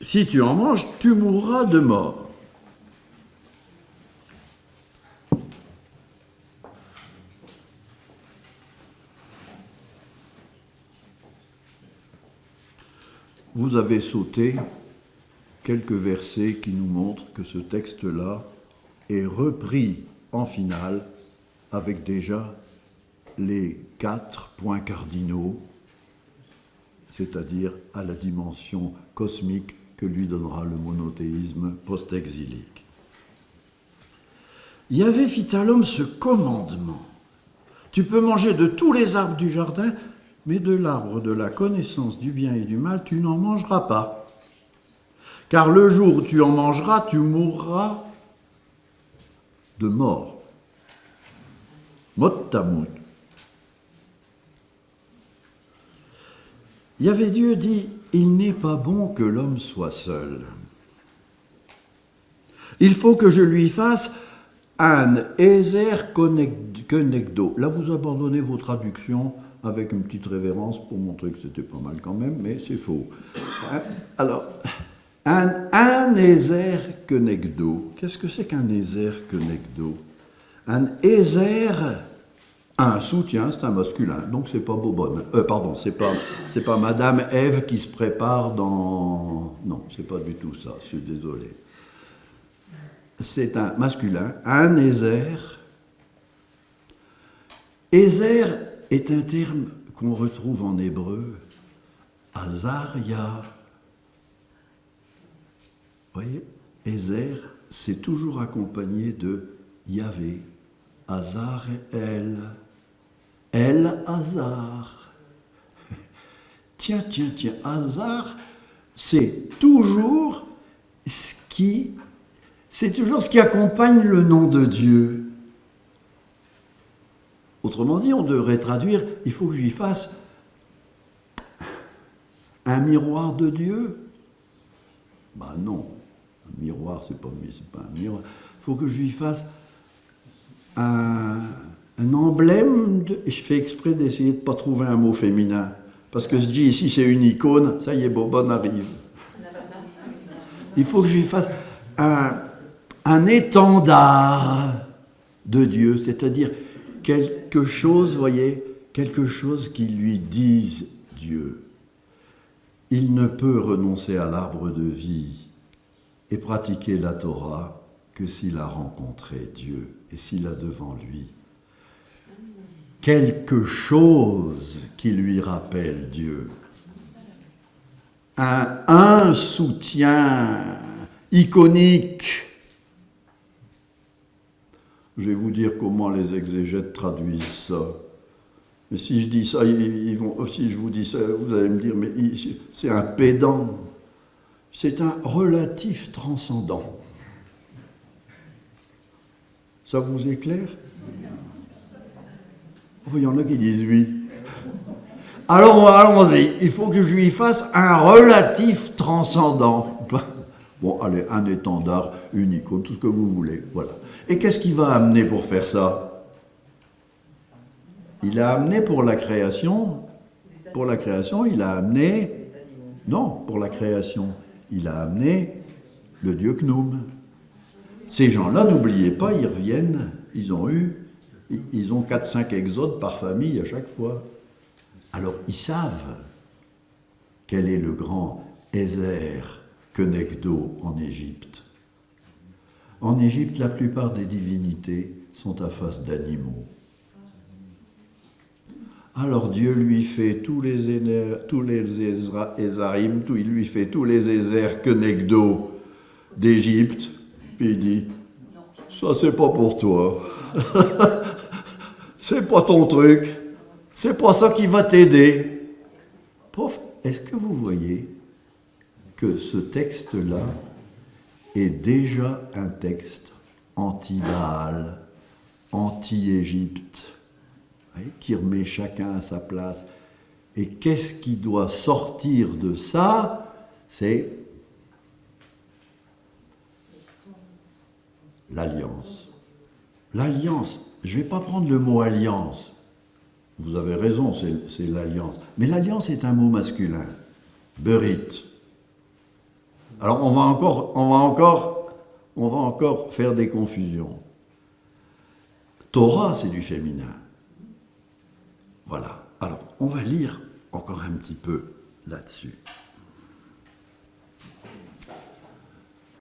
si tu en manges, tu mourras de mort. Vous avez sauté quelques versets qui nous montrent que ce texte-là est repris en finale avec déjà les 4 points cardinaux, c'est-à-dire à la dimension cosmique que lui donnera le monothéisme post-exilique. Yahvé fit à l'homme ce commandement. Tu peux manger de tous les arbres du jardin, mais de l'arbre de la connaissance du bien et du mal, tu n'en mangeras pas. Car le jour où tu en mangeras, tu mourras de mort. Mot tamout. Yahvé Dieu dit, il n'est pas bon que l'homme soit seul. Il faut que je lui fasse un Ezer Kenegdo. Là, vous abandonnez vos traductions avec une petite révérence pour montrer que c'était pas mal quand même, mais c'est faux. Alors, un Ezer Kenegdo. Qu'est-ce que c'est qu'un Ezer Kenegdo? Un Ezer, un soutien, c'est un masculin, donc c'est pas Bobonne. Pardon, c'est pas Madame Ève qui se prépare dans... Non, c'est pas du tout ça, je suis désolé. C'est un masculin, un Ezer. Ezer est un terme qu'on retrouve en hébreu, Azaria. Vous voyez, Ezer, c'est toujours accompagné de Yahvé, Azar El Azar. Tiens, Azar, c'est toujours ce qui accompagne le nom de Dieu. Autrement dit, on devrait traduire, il faut que je lui fasse un miroir de Dieu. Ben non, un miroir, c'est pas un miroir. Il faut que je lui fasse un emblème. Je fais exprès d'essayer de ne pas trouver un mot féminin. Parce que je dis ici, c'est une icône, ça y est, Bobonne arrive. Il faut que je lui fasse un étendard de Dieu, c'est-à-dire quelque chose, voyez, quelque chose qui lui dise Dieu. Il ne peut renoncer à l'arbre de vie et pratiquer la Torah que s'il a rencontré Dieu et s'il a devant lui quelque chose qui lui rappelle Dieu. Un soutien iconique. Je vais vous dire comment les exégètes traduisent ça. Mais si je dis ça, si je vous dis ça, vous allez me dire, mais c'est un pédant. C'est un relatif transcendant. Ça vous éclaire? Oh, il y en a qui disent oui. Alors, allons-y. Il faut que je lui fasse un relatif transcendant. Bon, allez, un étendard, une icône, tout ce que vous voulez. Voilà. Et qu'est-ce qu'il va amener pour faire ça? Il a amené pour la création. Pour la création, il a amené... Non, pour la création, il a amené le dieu Knoum. Ces gens-là, n'oubliez pas, ils reviennent, ils ont 4-5 exodes par famille à chaque fois. Alors, ils savent quel est le grand Ezer Kenegdo en Égypte. En Égypte, la plupart des divinités sont à face d'animaux. Alors Dieu lui fait tous les Ezarim, il lui fait tous les Ezer Kenegdo d'Égypte, puis il dit, ça c'est pas pour toi, c'est pas ton truc, c'est pas ça qui va t'aider. Prof, est-ce que vous voyez que ce texte-là est déjà un texte anti-Baal, anti-Égypte, qui remet chacun à sa place. Et qu'est-ce qui doit sortir de ça? C'est l'alliance. L'alliance, je ne vais pas prendre le mot alliance. Vous avez raison, c'est l'alliance. Mais l'alliance est un mot masculin. Berit. Alors on va encore faire des confusions. Torah, c'est du féminin. Voilà. Alors, on va lire encore un petit peu là-dessus.